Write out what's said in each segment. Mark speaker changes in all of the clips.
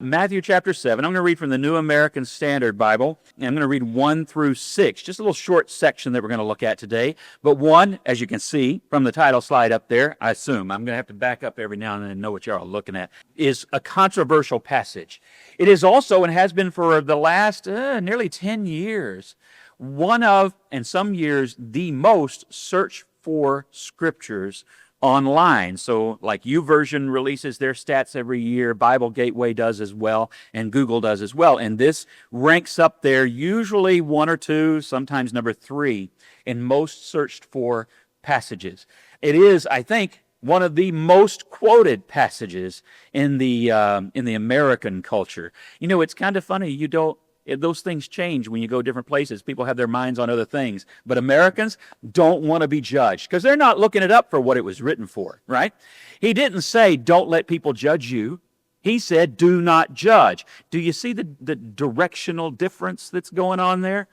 Speaker 1: Matthew chapter 7. I'm going to read from the New American Standard Bible, and I'm going to read 1 through 6. Just a little short section that we're going to look at today. But 1, as you can see from the title slide up there, I assume, I'm going to have to back up every now and then and know what you're all looking at, is a controversial passage. It is also, and has been for the last nearly 10 years, one of, and some years, the most searched for scriptures online. So like YouVersion releases their stats every year, Bible Gateway does as well, and Google does as well. And this ranks up there, usually 1 or 2, sometimes number 3, in most searched for passages. It is, I think, one of the most quoted passages in the American culture. You know, it's kind of funny. Those things change when you go different places. People have their minds on other things. But Americans don't want to be judged because they're not looking it up for what it was written for, right? He didn't say, don't let people judge you. He said, do not judge. Do you see the directional difference that's going on there?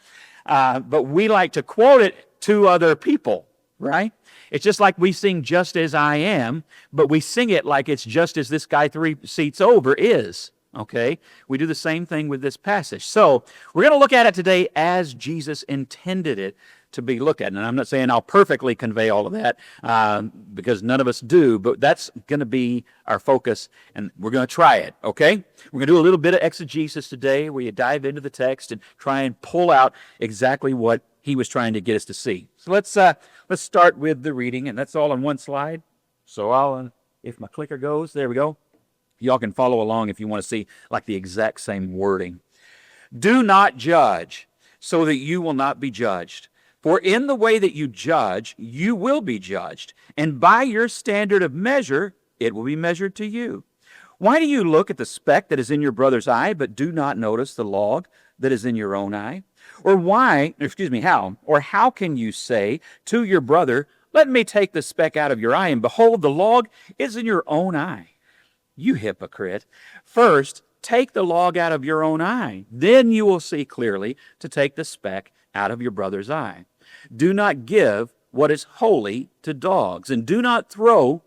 Speaker 1: But we like to quote it to other people, right? It's just like we sing Just As I Am, but we sing it like it's just as this guy 3 seats over is. Okay, we do the same thing with this passage. So we're going to look at it today as Jesus intended it to be looked at. And I'm not saying I'll perfectly convey all of that because none of us do, but that's going to be our focus, and we're going to try it, okay? We're going to do a little bit of exegesis today where you dive into the text and try and pull out exactly what he was trying to get us to see. So let's start with the reading, and that's all on one slide. So if my clicker goes, there we go. Y'all can follow along if you want to see like the exact same wording. Do not judge so that you will not be judged. For in the way that you judge, you will be judged. And by your standard of measure, it will be measured to you. Why do you look at the speck that is in your brother's eye, but do not notice the log that is in your own eye? How can you say to your brother, let me take the speck out of your eye, and behold, the log is in your own eye? You hypocrite. First, take the log out of your own eye. Then you will see clearly to take the speck out of your brother's eye. Do not give what is holy to dogs, and do not throw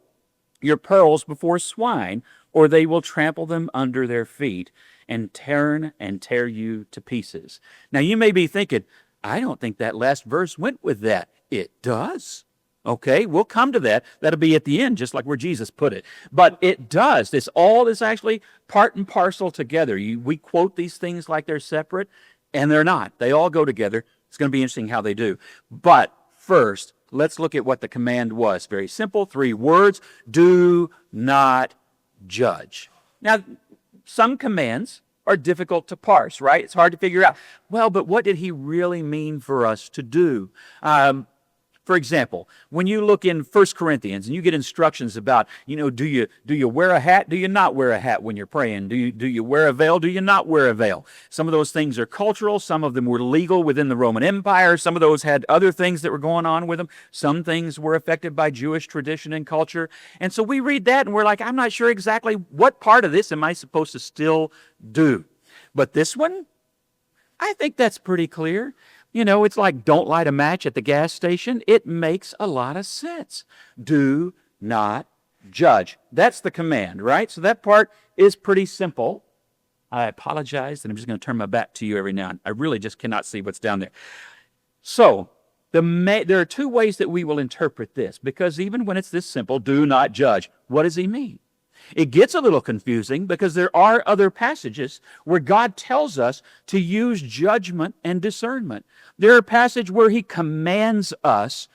Speaker 1: your pearls before swine, or they will trample them under their feet and tear you to pieces. Now you may be thinking, I don't think that last verse went with that. It does. Okay, we'll come to that. That'll be at the end, just like where Jesus put it. But it does. This all is actually part and parcel together. We quote these things like they're separate, and they're not. They all go together. It's going to be interesting how they do. But first, let's look at what the command was. Very simple, 3 words. Do not judge. Now, some commands are difficult to parse, right? It's hard to figure out. Well, but what did he really mean for us to do? For example, when you look in 1 Corinthians and you get instructions about, do you wear a hat? Do you not wear a hat when you're praying? Do you wear a veil? Do you not wear a veil? Some of those things are cultural. Some of them were legal within the Roman Empire. Some of those had other things that were going on with them. Some things were affected by Jewish tradition and culture. And so we read that and we're like, I'm not sure exactly what part of this am I supposed to still do. But this one, I think that's pretty clear. It's like don't light a match at the gas station. It makes a lot of sense. Do not judge. That's the command, right? So that part is pretty simple. I apologize, and I'm just going to turn my back to you every now and then. I really just cannot see what's down there. So there are 2 ways that we will interpret this, because even when it's this simple, do not judge, what does he mean? It gets a little confusing because there are other passages where God tells us to use judgment and discernment. There are passages where he commands us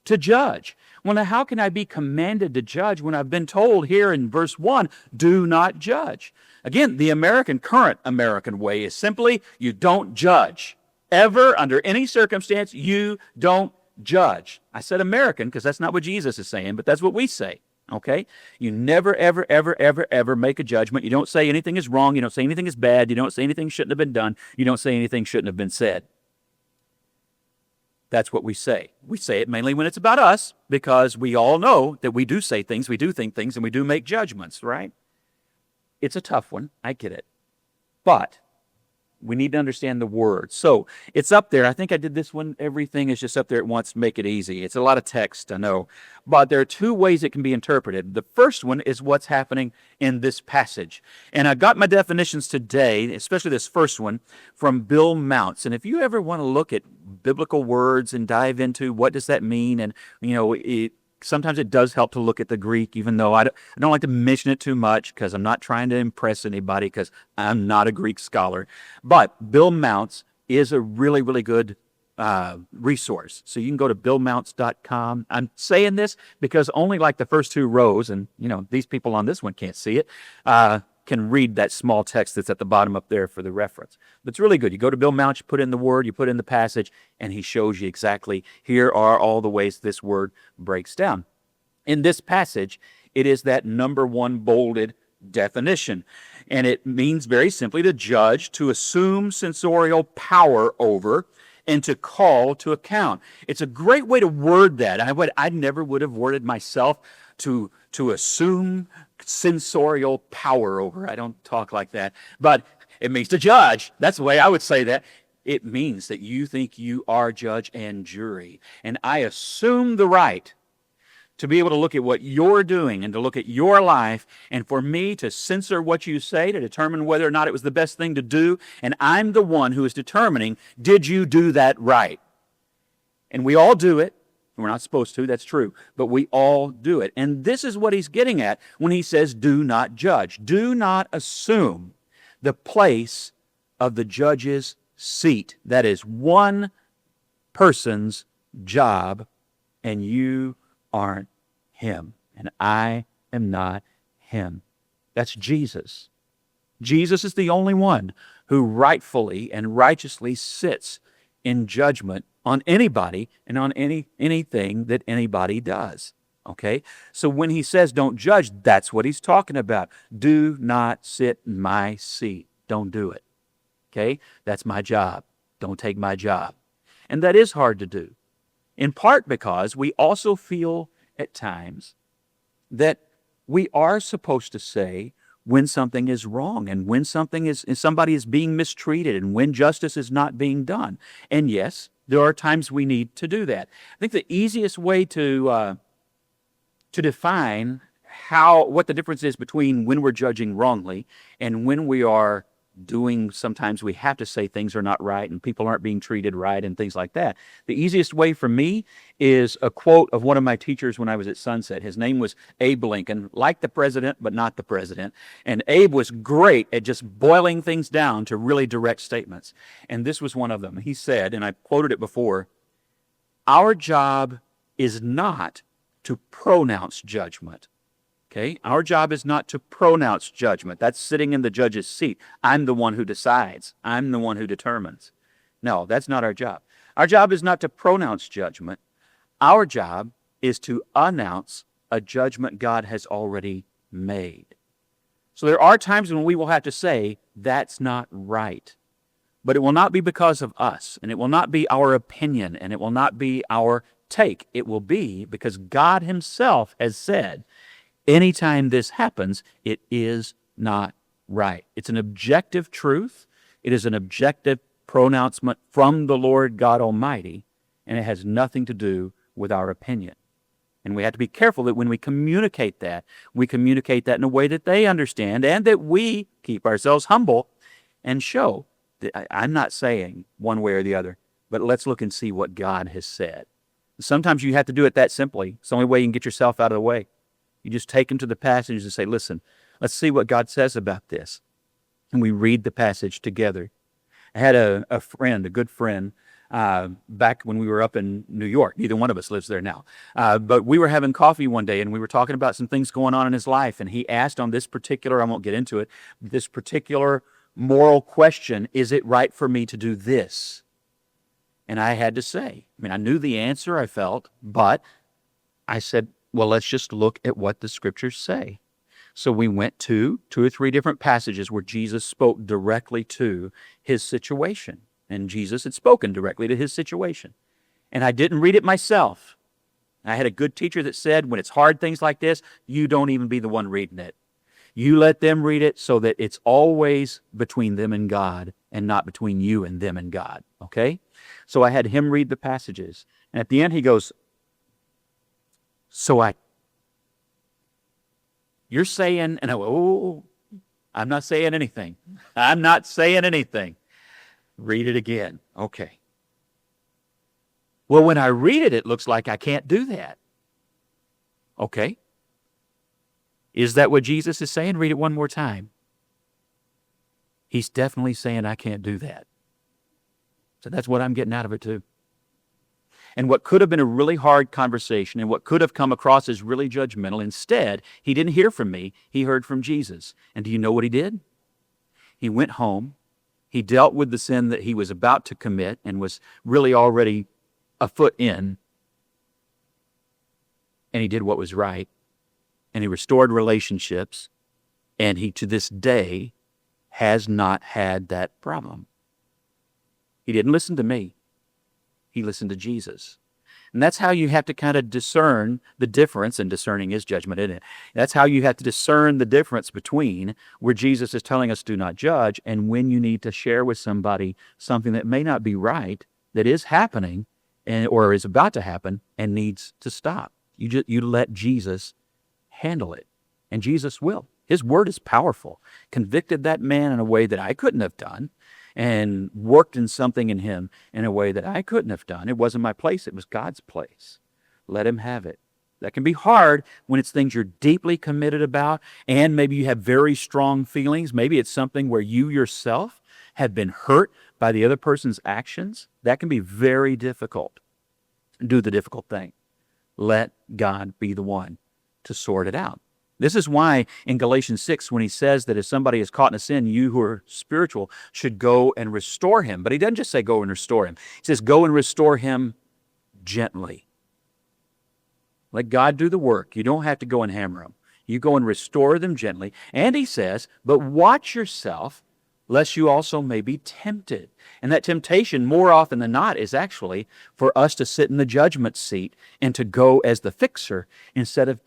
Speaker 1: to judge. Well, now how can I be commanded to judge when I've been told here in verse 1, do not judge? Again, the current American way is simply you don't judge. Ever, under any circumstance, you don't judge. I said American because that's not what Jesus is saying, but that's what we say. Okay? You never, ever, ever, ever, ever make a judgment. You don't say anything is wrong. You don't say anything is bad. You don't say anything shouldn't have been done. You don't say anything shouldn't have been said. That's what we say. We say it mainly when it's about us because we all know that we do say things, we do think things, and we do make judgments, right? It's a tough one. I get it. But We need to understand the word. So it's up there. I think I did this one. Everything is just up there at once to make it easy. It's a lot of text, I know. But there are two ways it can be interpreted. The first one is what's happening in this passage. And I got my definitions today, especially this first one, from Bill Mounts. And if you ever want to look at biblical words and dive into what does that mean, and, sometimes it does help to look at the Greek, even though I don't like to mention it too much because I'm not trying to impress anybody because I'm not a Greek scholar. But Bill Mounts is a really, really good resource. So you can go to billmounts.com. I'm saying this because only like the first two rows, and these people on this one can't see it, can read that small text that's at the bottom up there for the reference. But it's really good. You go to Bill Mounts, you put in the word, you put in the passage, and he shows you exactly, here are all the ways this word breaks down. In this passage, it is that number one bolded definition. And it means very simply to judge, to assume censorial power over, and to call to account. It's a great way to word that. I never would have worded myself to assume censorial power over. I don't talk like that. But it means to judge. That's the way I would say that. It means that you think you are judge and jury. And I assume the right to be able to look at what you're doing and to look at your life, and for me to censor what you say, to determine whether or not it was the best thing to do. And I'm the one who is determining, did you do that right? And we all do it. We're not supposed to, that's true, but we all do it. And this is what he's getting at when he says, do not judge. Do not assume the place of the judge's seat. That is one person's job, and you aren't him, and I am not him. That's Jesus. Jesus is the only one who rightfully and righteously sits in judgment on anybody and on anything that anybody does. Okay? So when he says don't judge, that's what he's talking about. Do not sit in my seat. Don't do it. Okay? That's my job. Don't take my job. And that is hard to do, in part because we also feel at times that we are supposed to say when something is wrong and when somebody is being mistreated and when justice is not being done. And yes, there are times we need to do that. I think the easiest way to define what the difference is between when we're judging wrongly and when we are sometimes we have to say things are not right and people aren't being treated right and things like that. The easiest way for me is a quote of one of my teachers when I was at Sunset. His name was Abe Lincoln, like the president, but not the president. And Abe was great at just boiling things down to really direct statements. And this was one of them. He said, and I quoted it before, our job is not to pronounce judgment. Okay? Our job is not to pronounce judgment. That's sitting in the judge's seat. I'm the one who decides. I'm the one who determines. No, that's not our job. Our job is not to pronounce judgment. Our job is to announce a judgment God has already made. So there are times when we will have to say, that's not right. But it will not be because of us, and it will not be our opinion, and it will not be our take. It will be because God himself has said, anytime this happens, it is not right. It's an objective truth. It is an objective pronouncement from the Lord God Almighty, and it has nothing to do with our opinion. And we have to be careful that when we communicate that in a way that they understand and that we keep ourselves humble and show that I'm not saying one way or the other, but let's look and see what God has said. Sometimes you have to do it that simply. It's the only way you can get yourself out of the way. You just take them to the passage and say, listen, let's see what God says about this. And we read the passage together. I had a good friend, back when we were up in New York. Neither one of us lives there now. But we were having coffee one day, and we were talking about some things going on in his life. And he asked on this particular, I won't get into it, this particular moral question, is it right for me to do this? And I had to say, I knew the answer, I felt, but I said, well, let's just look at what the scriptures say. So we went to 2 or 3 different passages where Jesus spoke directly to his situation. And Jesus had spoken directly to his situation. And I didn't read it myself. I had a good teacher that said, when it's hard things like this, you don't even be the one reading it. You let them read it so that it's always between them and God and not between you and them and God, okay? So I had him read the passages. And at the end he goes, you're saying, and I went, oh, I'm not saying anything. I'm not saying anything. Read it again. Okay. Well, when I read it, it looks like I can't do that. Okay. Is that what Jesus is saying? Read it one more time. He's definitely saying I can't do that. So that's what I'm getting out of it too. And what could have been a really hard conversation and what could have come across as really judgmental, instead, he didn't hear from me. He heard from Jesus. And do you know what he did? He went home. He dealt with the sin that he was about to commit and was really already a foot in. And he did what was right. And he restored relationships. And he, to this day, has not had that problem. He didn't listen to me. He listened to Jesus. And that's how you have to kind of discern the difference, and discerning is judgment, isn't it? That's how you have to discern the difference between where Jesus is telling us do not judge and when you need to share with somebody something that may not be right, that is happening or is about to happen and needs to stop. You let Jesus handle it, and Jesus will. His word is powerful. Convicted that man in a way that I couldn't have done, and worked in something in him in a way that I couldn't have done. It wasn't my place. It was God's place. Let him have it. That can be hard when it's things you're deeply committed about, and maybe you have very strong feelings. Maybe it's something where you yourself have been hurt by the other person's actions. That can be very difficult. Do the difficult thing. Let God be the one to sort it out. This is why in Galatians 6, when he says that if somebody is caught in a sin, you who are spiritual should go and restore him. But he doesn't just say go and restore him. He says go and restore him gently. Let God do the work. You don't have to go and hammer them. You go and restore them gently. And he says, but watch yourself, lest you also may be tempted. And that temptation, more often than not, is actually for us to sit in the judgment seat and to go as the fixer instead of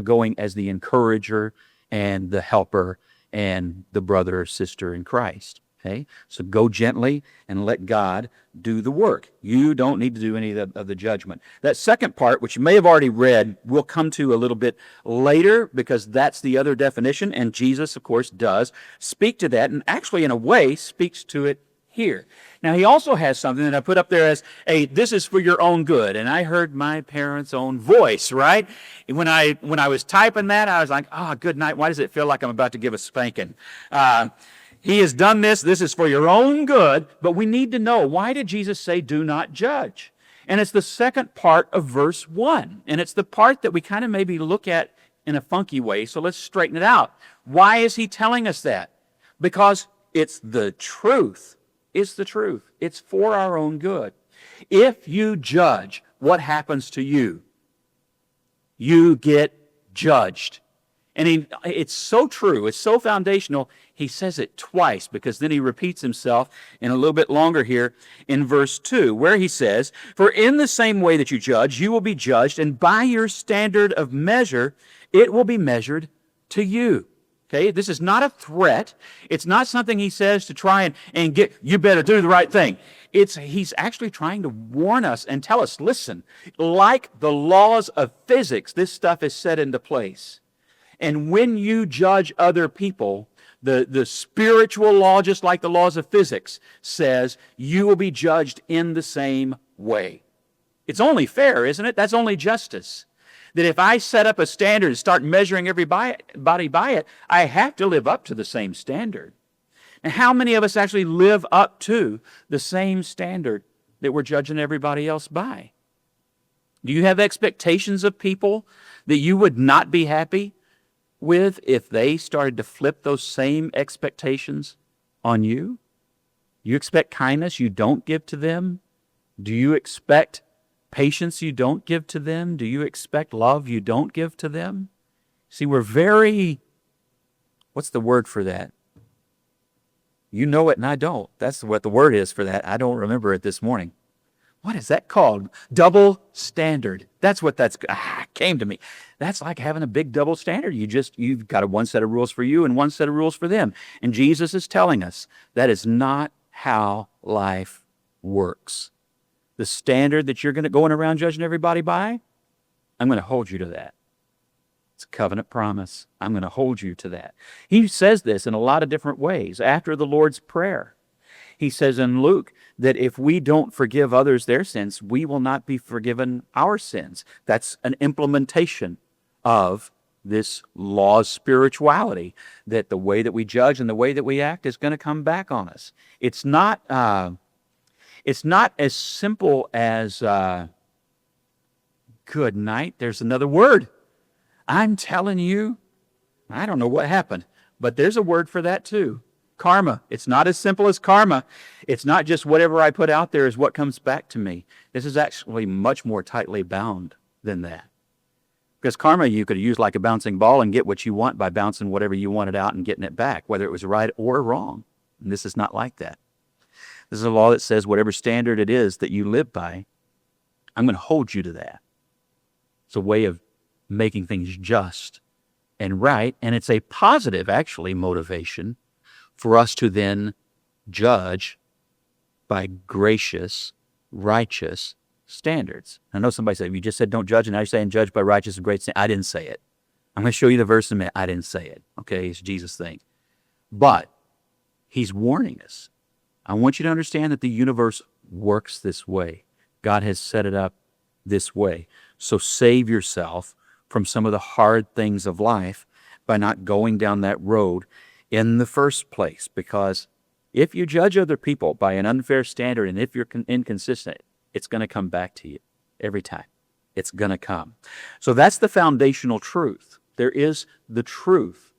Speaker 1: going as the encourager and the helper and the brother or sister in Christ. Okay? So go gently and let God do the work. You don't need to do any of the judgment. That second part, which you may have already read, we'll come to a little bit later because that's the other definition, and Jesus, of course, does speak to that, and actually, in a way, speaks to it here. Now, he also has something that I put up there as, this is for your own good. And I heard my parents' own voice, right? When I was typing that, I was like, good night. Why does it feel like I'm about to give a spanking? He has done this. This is for your own good. But we need to know, why did Jesus say, do not judge? And it's the second part of verse 1. And it's the part that we kind of maybe look at in a funky way. So let's straighten it out. Why is he telling us that? Because it's the truth. It's the truth. It's for our own good. If you judge, what happens to you? You get judged. And it's so true. It's so foundational. He says it twice because then he repeats himself in a little bit longer here in verse 2, where he says, for in the same way that you judge, you will be judged, and by your standard of measure, it will be measured to you. Okay, this is not a threat. It's not something he says to try and get, you better do the right thing. He's actually trying to warn us and tell us, listen, like the laws of physics, this stuff is set into place. And when you judge other people, the spiritual law, just like the laws of physics, says you will be judged in the same way. It's only fair, isn't it? That's only justice. That if I set up a standard and start measuring everybody by it, I have to live up to the same standard. And how many of us actually live up to the same standard that we're judging everybody else by? Do you have expectations of people that you would not be happy with if they started to flip those same expectations on you? You expect kindness you don't give to them? Do you expect patience you don't give to them? Do you expect love you don't give to them? See, we're very, what's the word for that? You know it and I don't. That's what the word is for that. I don't remember it this morning. What is that called? Double standard. That's what came to me. That's like having a big double standard. You've got one set of rules for you and one set of rules for them. And Jesus is telling us that is not how life works. The standard that you're going around judging everybody by, I'm going to hold you to that. It's a covenant promise. I'm going to hold you to that. He says this in a lot of different ways. After the Lord's Prayer, he says in Luke that if we don't forgive others their sins, we will not be forgiven our sins. That's an implementation of this law of spirituality, that the way that we judge and the way that we act is going to come back on us. It's not as simple as good night. There's another word. I'm telling you, I don't know what happened, but there's a word for that too. Karma. It's not as simple as karma. It's not just whatever I put out there is what comes back to me. This is actually much more tightly bound than that. Because karma you could use like a bouncing ball and get what you want by bouncing whatever you wanted out and getting it back, whether it was right or wrong. And this is not like that. This is a law that says whatever standard it is that you live by, I'm going to hold you to that. It's a way of making things just and right, and it's a positive, actually, motivation for us to then judge by gracious, righteous standards. I know somebody said, you just said don't judge, and now you're saying judge by righteous and great standards. I didn't say it. I'm going to show you the verse in a minute. I didn't say it. Okay, it's Jesus' thing. But he's warning us. I want you to understand that the universe works this way. God has set it up this way. So save yourself from some of the hard things of life by not going down that road in the first place. Because if you judge other people by an unfair standard and if you're inconsistent, it's going to come back to you every time. It's going to come. So that's the foundational truth. There is the truth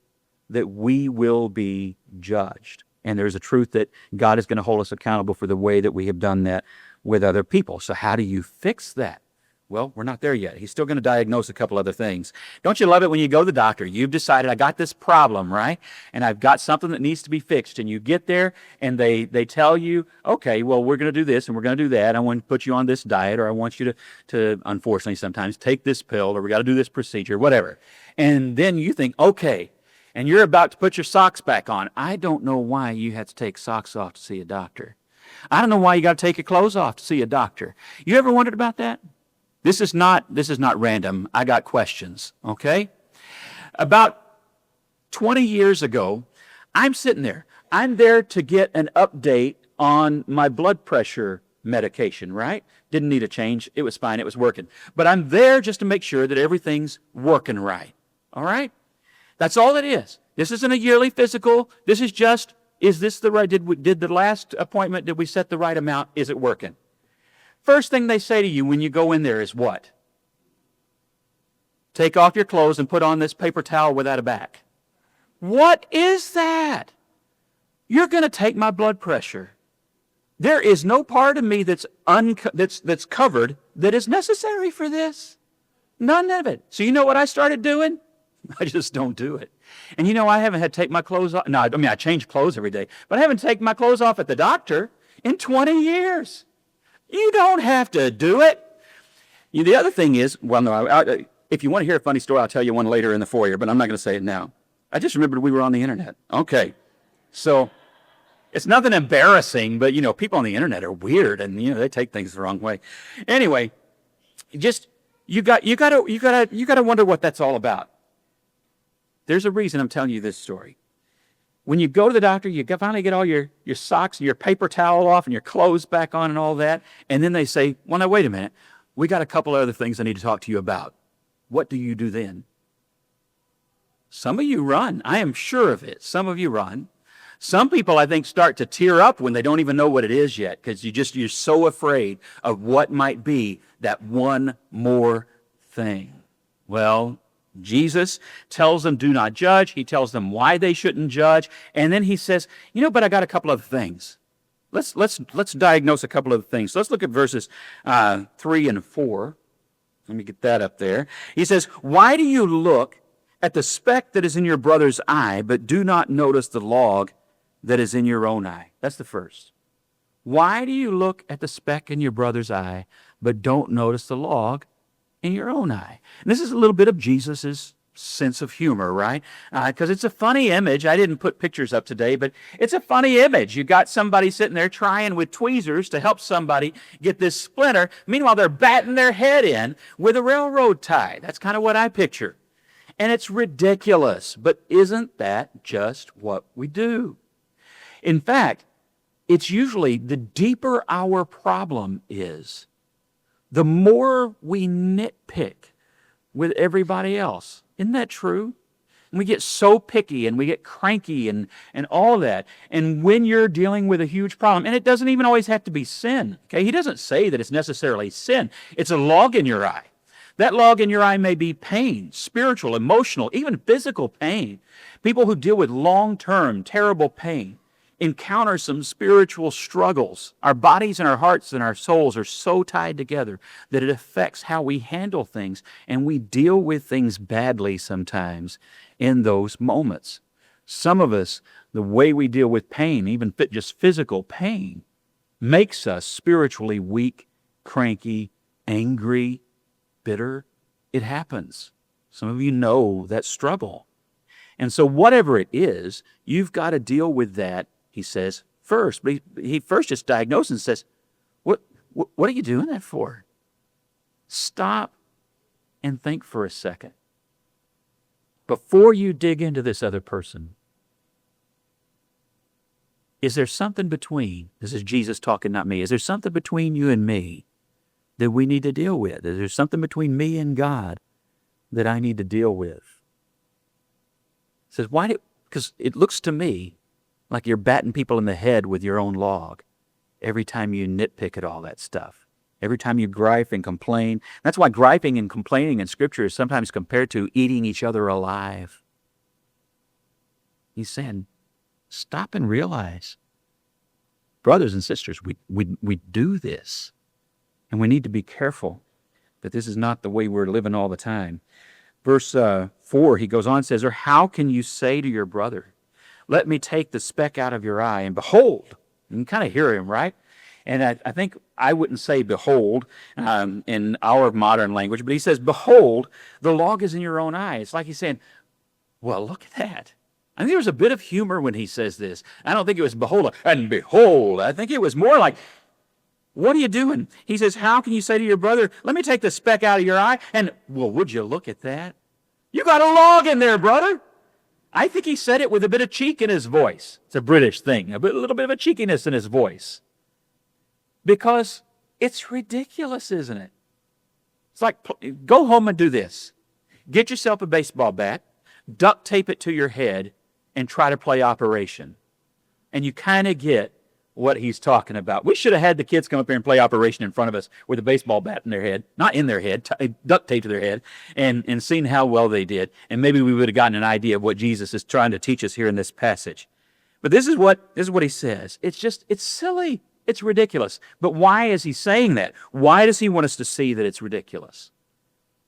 Speaker 1: that we will be judged. And there's a truth that God is going to hold us accountable for the way that we have done that with other people. So how do you fix that? Well, we're not there yet. He's still going to diagnose a couple other things. Don't you love it when you go to the doctor? You've decided, I got this problem, right? And I've got something that needs to be fixed. And you get there, and they tell you, okay, well, we're going to do this, and we're going to do that. I want to put you on this diet, or I want you to unfortunately, sometimes take this pill, or we got to do this procedure, whatever. And then you think, okay, and you're about to put your socks back on. I don't know why you had to take socks off to see a doctor. I don't know why you got to take your clothes off to see a doctor. You ever wondered about that? This is not random. I got questions, okay? About 20 years ago, I'm sitting there. I'm there to get an update on my blood pressure medication, right? Didn't need a change. It was fine. It was working. But I'm there just to make sure that everything's working right, all right? That's all it is. This isn't a yearly physical. This is just, is this the right, did the last appointment, did we set the right amount? Is it working? First thing they say to you when you go in there is what? Take off your clothes and put on this paper towel without a back. What is that? You're going to take my blood pressure. There is no part of me that's covered that is necessary for this. None of it. So you know what I started doing? I just don't do it. And you know, I haven't had to take my clothes off. No, I mean, I change clothes every day. But I haven't taken my clothes off at the doctor in 20 years. You don't have to do it. The other thing is, well, no, if you want to hear a funny story, I'll tell you one later in the foyer, but I'm not going to say it now. I just remembered we were on the internet. Okay. So it's nothing embarrassing, but, you know, people on the internet are weird and, you know, they take things the wrong way. Anyway, just, you got to wonder what that's all about. There's a reason I'm telling you this story. When you go to the doctor, you finally get all your socks and your paper towel off and your clothes back on and all that. And then they say, well, now, wait a minute. We got a couple other things I need to talk to you about. What do you do then? Some of you run. I am sure of it. Some of you run. Some people, I think, start to tear up when they don't even know what it is yet because you're so afraid of what might be that one more thing. Well, Jesus tells them, do not judge. He tells them why they shouldn't judge. And then he says, you know, but I got a couple of things. Let's diagnose a couple of things. So let's look at verses 3 and 4. Let me get that up there. He says, why do you look at the speck that is in your brother's eye, but do not notice the log that is in your own eye? That's the first. Why do you look at the speck in your brother's eye, but don't notice the log in your own eye? And this is a little bit of Jesus's sense of humor, right? Because it's a funny image. I didn't put pictures up today, but it's a funny image. You got somebody sitting there trying with tweezers to help somebody get this splinter. Meanwhile, they're batting their head in with a railroad tie. That's kind of what I picture. And it's ridiculous, but isn't that just what we do? In fact, it's usually the deeper our problem is, the more we nitpick with everybody else. Isn't that true? And we get so picky and we get cranky and all that. And when you're dealing with a huge problem, and it doesn't even always have to be sin, okay? He doesn't say that it's necessarily sin. It's a log in your eye. That log in your eye may be pain, spiritual, emotional, even physical pain. People who deal with long-term, terrible pain encounter some spiritual struggles. Our bodies and our hearts and our souls are so tied together that it affects how we handle things, and we deal with things badly sometimes in those moments. Some of us, the way we deal with pain, even just physical pain, makes us spiritually weak, cranky, angry, bitter. It happens. Some of you know that struggle. And so whatever it is, you've got to deal with that, he says, first. But he first just diagnoses and says, what are you doing that for? Stop and think for a second. Before you dig into this other person, is there something between, this is Jesus talking, not me, is there something between you and me that we need to deal with? Is there something between me and God that I need to deal with? He says, because it looks to me like you're batting people in the head with your own log every time you nitpick at all that stuff. Every time you gripe and complain. That's why griping and complaining in Scripture is sometimes compared to eating each other alive. He's saying, stop and realize, brothers and sisters, we do this. And we need to be careful that this is not the way we're living all the time. Verse 4, he goes on and says, or how can you say to your brother, let me take the speck out of your eye, and behold, you can kind of hear him, right? And I think I wouldn't say behold in our modern language, but he says, behold, the log is in your own eye. It's like he's saying, well, look at that. I think there's a bit of humor when he says this. I don't think it was behold and behold. I think it was more like, what are you doing? He says, how can you say to your brother, let me take the speck out of your eye? And, well, would you look at that? You got a log in there, brother. I think he said it with a bit of cheek in his voice. It's a British thing, a little bit of a cheekiness in his voice. Because it's ridiculous, isn't it? It's like, go home and do this. Get yourself a baseball bat, duct tape it to your head, and try to play Operation. And you kind of get what he's talking about. We should have had the kids come up here and play Operation in front of us with a baseball bat in their head, not in their head, duct tape to their head, and seen how well they did. And maybe we would have gotten an idea of what Jesus is trying to teach us here in this passage. But this is what he says. It's silly. It's ridiculous. But why is he saying that? Why does he want us to see that it's ridiculous?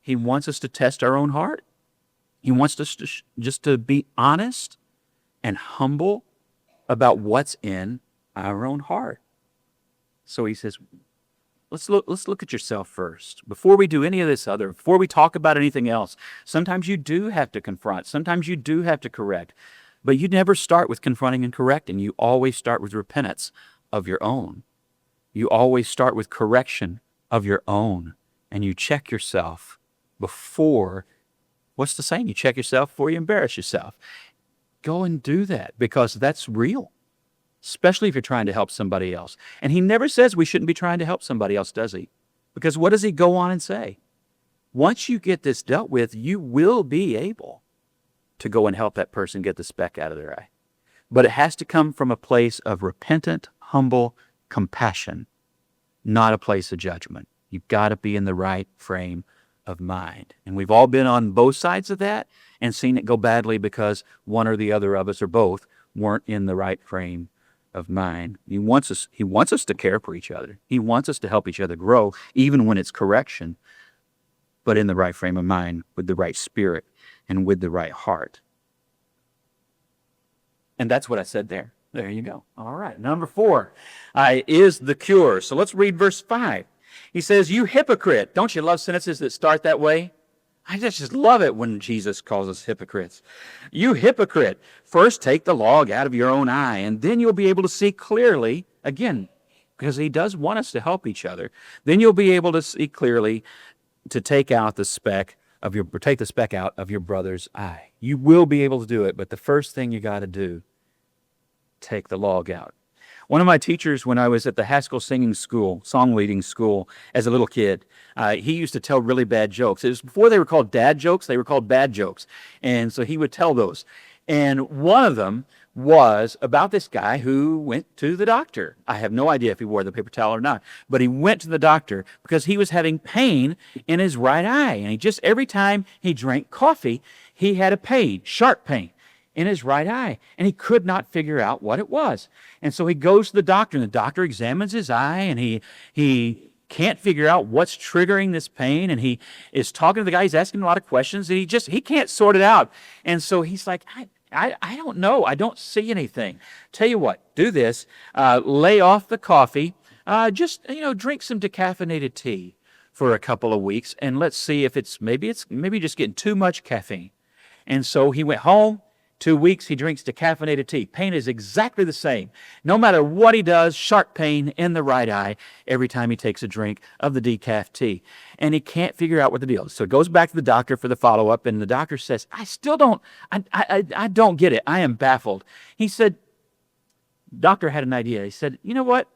Speaker 1: He wants us to test our own heart. He wants us to just to be honest and humble about what's in our own heart. So he says, let's look at yourself first. Before we do any of this other, before we talk about anything else, sometimes you do have to confront. Sometimes you do have to correct. But you never start with confronting and correcting. You always start with repentance of your own. You always start with correction of your own. And you check yourself before, what's the saying? You check yourself before you embarrass yourself. Go and do that, because that's real. Especially if you're trying to help somebody else. And he never says we shouldn't be trying to help somebody else, does he? Because what does he go on and say? Once you get this dealt with, you will be able to go and help that person get the speck out of their eye. But it has to come from a place of repentant, humble compassion, not a place of judgment. You've got to be in the right frame of mind. And we've all been on both sides of that and seen it go badly because one or the other of us or both weren't in the right frame of mind. He wants us to care for each other. He wants us to help each other grow, even when it's correction, but in the right frame of mind, with the right spirit, and with the right heart. And that's what I said there. There you go. All right. Number 4 is the cure. So let's read verse 5. He says, you hypocrite. Don't you love sentences that start that way? I just love it when Jesus calls us hypocrites. You hypocrite, first take the log out of your own eye, and then you'll be able to see clearly, again, because he does want us to help each other, then you'll be able to see clearly to take the speck out of your brother's eye. You will be able to do it, but the first thing you got to do, take the log out. One of my teachers, when I was at the Haskell song leading school as a little kid, he used to tell really bad jokes. It was before they were called dad jokes, they were called bad jokes. And so he would tell those. And one of them was about this guy who went to the doctor. I have no idea if he wore the paper towel or not, but he went to the doctor because he was having pain in his right eye. And every time he drank coffee, he had a pain, sharp pain in his right eye, and he could not figure out what it was. And so he goes to the doctor, and the doctor examines his eye, and he can't figure out what's triggering this pain, and he is talking to the guy. He's asking a lot of questions, and he can't sort it out. And so he's like, I don't know. I don't see anything. Tell you what, do this. Lay off the coffee. Drink some decaffeinated tea for a couple of weeks, and let's see if it's maybe just getting too much caffeine. And so he went home. 2 weeks, he drinks decaffeinated tea. Pain is exactly the same. No matter what he does, sharp pain in the right eye every time he takes a drink of the decaf tea. And he can't figure out what the deal is. So he goes back to the doctor for the follow-up, and the doctor says, I don't get it. I am baffled. He said, doctor had an idea. He said, you know what?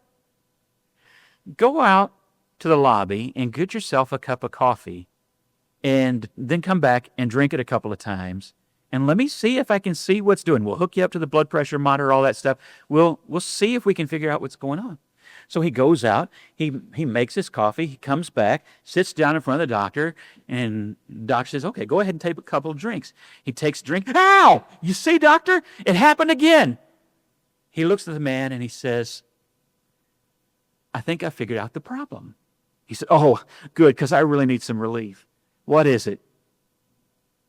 Speaker 1: Go out to the lobby and get yourself a cup of coffee, and then come back and drink it a couple of times. And let me see if I can see what's doing. We'll hook you up to the blood pressure monitor, all that stuff. We'll see if we can figure out what's going on. So he goes out, he makes his coffee, he comes back, sits down in front of the doctor, and the doctor says, okay, go ahead and take a couple of drinks. He takes a drink. Ow! You see, doctor? It happened again. He looks at the man and he says, I think I figured out the problem. He said, oh, good, because I really need some relief. What is it?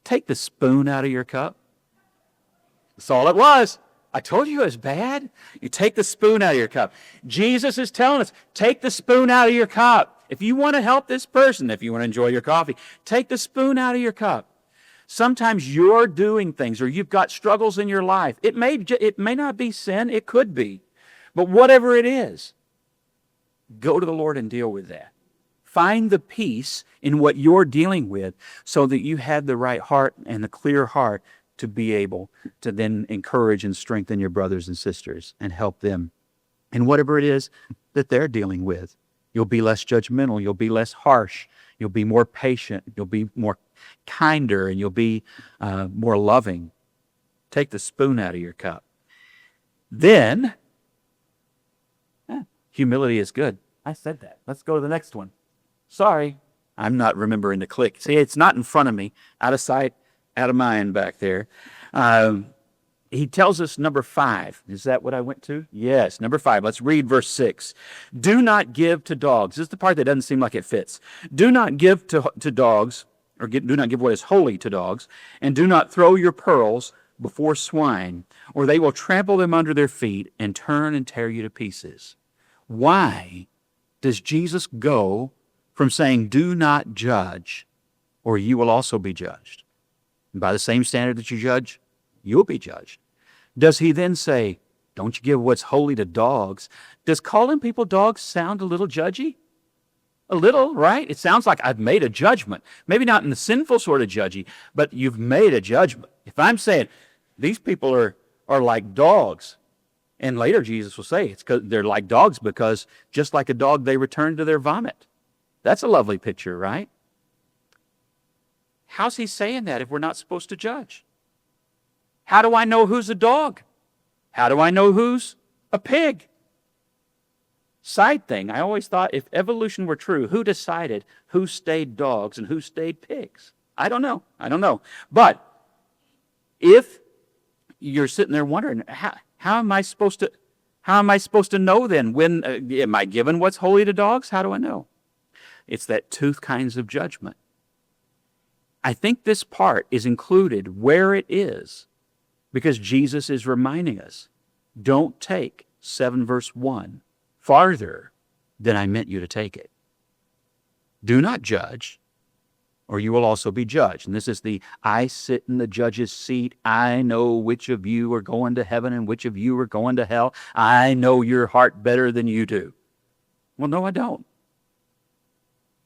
Speaker 1: Take the spoon out of your cup. That's all it was. I told you it was bad. You take the spoon out of your cup. Jesus is telling us, take the spoon out of your cup. If you want to help this person, if you want to enjoy your coffee, take the spoon out of your cup. Sometimes you're doing things or you've got struggles in your life. It may not be sin. It could be. But whatever it is, go to the Lord and deal with that. Find the peace in what you're dealing with so that you have the right heart and the clear heart to be able to then encourage and strengthen your brothers and sisters and help them in whatever it is that they're dealing with. You'll be less judgmental. You'll be less harsh. You'll be more patient. You'll be more kinder, and you'll be more loving. Take the spoon out of your cup. Then, humility is good. I said that. Let's go to the next one. Sorry, I'm not remembering to click. See, it's not in front of me, out of sight, out of mind back there. He tells us number 5. Is that what I went to? Yes, number 5. Let's read verse 6. Do not give to dogs. This is the part that doesn't seem like it fits. Do not give to dogs, do not give what is holy to dogs, and do not throw your pearls before swine, or they will trample them under their feet and turn and tear you to pieces. Why does Jesus go from saying, do not judge, or you will also be judged? And by the same standard that you judge, you'll be judged. Does he then say, don't you give what's holy to dogs? Does calling people dogs sound a little judgy? A little, right? It sounds like I've made a judgment. Maybe not in the sinful sort of judgy, but you've made a judgment. If I'm saying these people are like dogs, and later Jesus will say it's because they're like dogs because just like a dog, they return to their vomit. That's a lovely picture, right? How's he saying that if we're not supposed to judge? How do I know who's a dog? How do I know who's a pig? Side thing, I always thought if evolution were true, who decided who stayed dogs and who stayed pigs? I don't know. But if you're sitting there wondering, how am I supposed to know then? When am I given what's holy to dogs? How do I know? It's that two kinds of judgment. I think this part is included where it is because Jesus is reminding us Don't take 7 verse 1 farther than I meant you to take it. Do not judge, or you will also be judged. And this is the I sit in the judge's seat. I know which of you are going to heaven and which of you are going to hell. I know your heart better than you do. Well, no, I don't.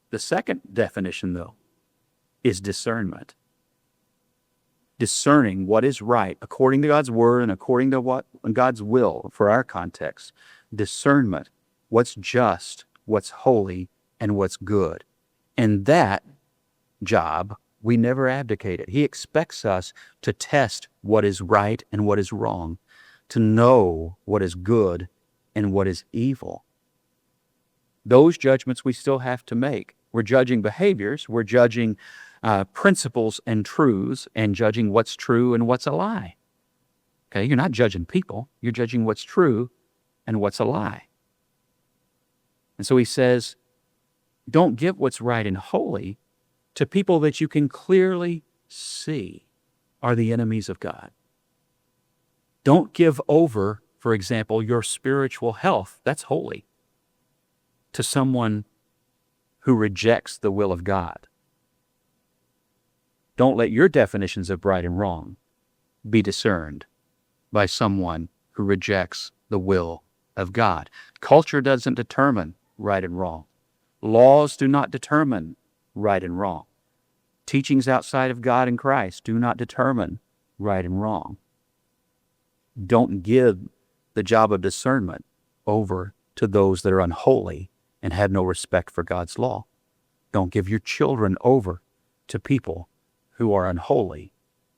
Speaker 1: The second definition, though, is discernment. Discerning what is right according to God's word and according to what God's will for our context. Discernment, what's just, what's holy, and what's good. And that job, we never abdicated. He expects us to test what is right and what is wrong, to know what is good and what is evil. Those judgments we still have to make. We're judging behaviors, we're judging principles and truths, and judging what's true and what's a lie. Okay, you're not judging people, you're judging what's true and what's a lie. And so he says, don't give what's right and holy to people that you can clearly see are the enemies of God. Don't give over, for example, your spiritual health, that's holy, to someone who rejects the will of God. Don't let your definitions of right and wrong be discerned by someone who rejects the will of God. Culture doesn't determine right and wrong. Laws do not determine right and wrong. Teachings outside of God and Christ do not determine right and wrong. Don't give the job of discernment over to those that are unholy and have no respect for God's law. Don't give your children over to people who are unholy.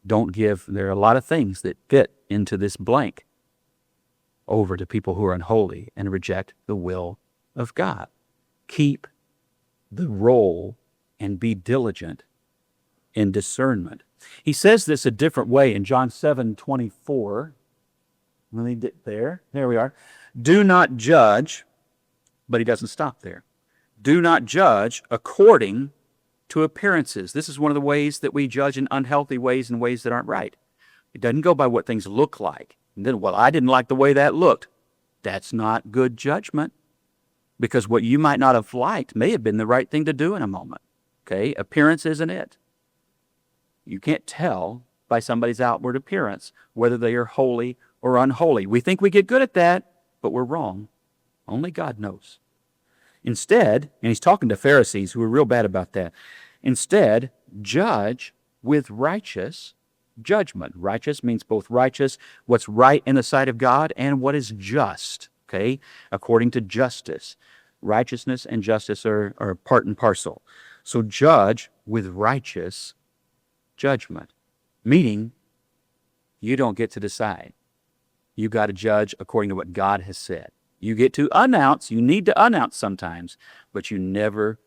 Speaker 1: Don't give, there are a lot of things that fit into this blank, over to people who are unholy and reject the will of God. Keep the role and be diligent in discernment. He says this a different way in John 7:24. Let me get there. There we are. Do not judge, but he doesn't stop there. Do not judge according to appearances. This is one of the ways that we judge in unhealthy ways and ways that aren't right. It doesn't go by what things look like. And then, well, I didn't like the way that looked. That's not good judgment, because what you might not have liked may have been the right thing to do in a moment. Okay? Appearance isn't it. You can't tell by somebody's outward appearance whether they are holy or unholy. We think we get good at that, but we're wrong. Only God knows. Instead, and he's talking to Pharisees who are real bad about that, instead, judge with righteous judgment. Righteous means both righteous, what's right in the sight of God, and what is just, okay, according to justice. Righteousness and justice are part and parcel. So judge with righteous judgment, meaning you don't get to decide. You got to judge according to what God has said. You get to announce, you need to announce sometimes, but you never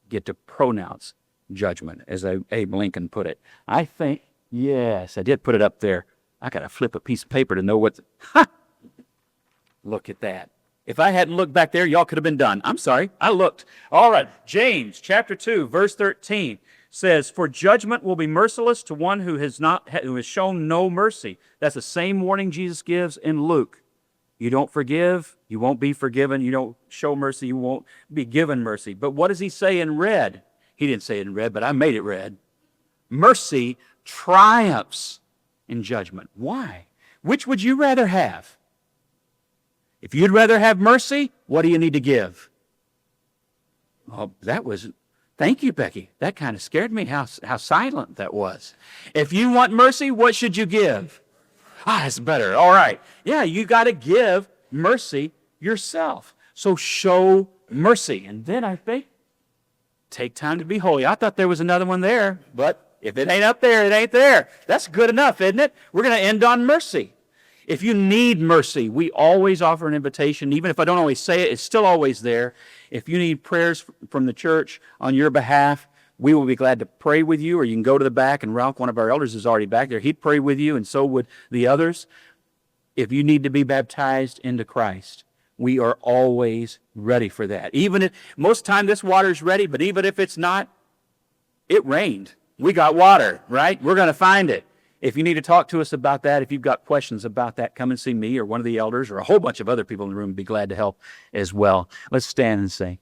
Speaker 1: get to pronounce judgment, as Abe Lincoln put it. I think, yes, I did put it up there. I got to flip a piece of paper to know what's, look at that. If I hadn't looked back there, y'all could have been done. I'm sorry, I looked. All right, James chapter 2, verse 13 says, for judgment will be merciless to one who has shown no mercy. That's the same warning Jesus gives in Luke. You don't forgive, you won't be forgiven. You don't show mercy, you won't be given mercy. But what does he say in red? He didn't say it in red, but I made it red. Mercy triumphs in judgment. Why? Which would you rather have? If you'd rather have mercy, what do you need to give? Oh, thank you, Becky. That kind of scared me how silent that was. If you want mercy, what should you give? That's better. All right. Yeah, you got to give mercy yourself. So show mercy. And then I think, take time to be holy. I thought there was another one there, but if it ain't up there, it ain't there. That's good enough, isn't it? We're going to end on mercy. If you need mercy, we always offer an invitation. Even if I don't always say it, it's still always there. If you need prayers from the church on your behalf, we will be glad to pray with you, or you can go to the back, and Ralph, one of our elders, is already back there. He'd pray with you, and so would the others. If you need to be baptized into Christ, we are always ready for that. Even if, most time this water is ready, but even if it's not, it rained. We got water, right? We're going to find it. If you need to talk to us about that, if you've got questions about that, come and see me or one of the elders or a whole bunch of other people in the room. Be glad to help as well. Let's stand and sing.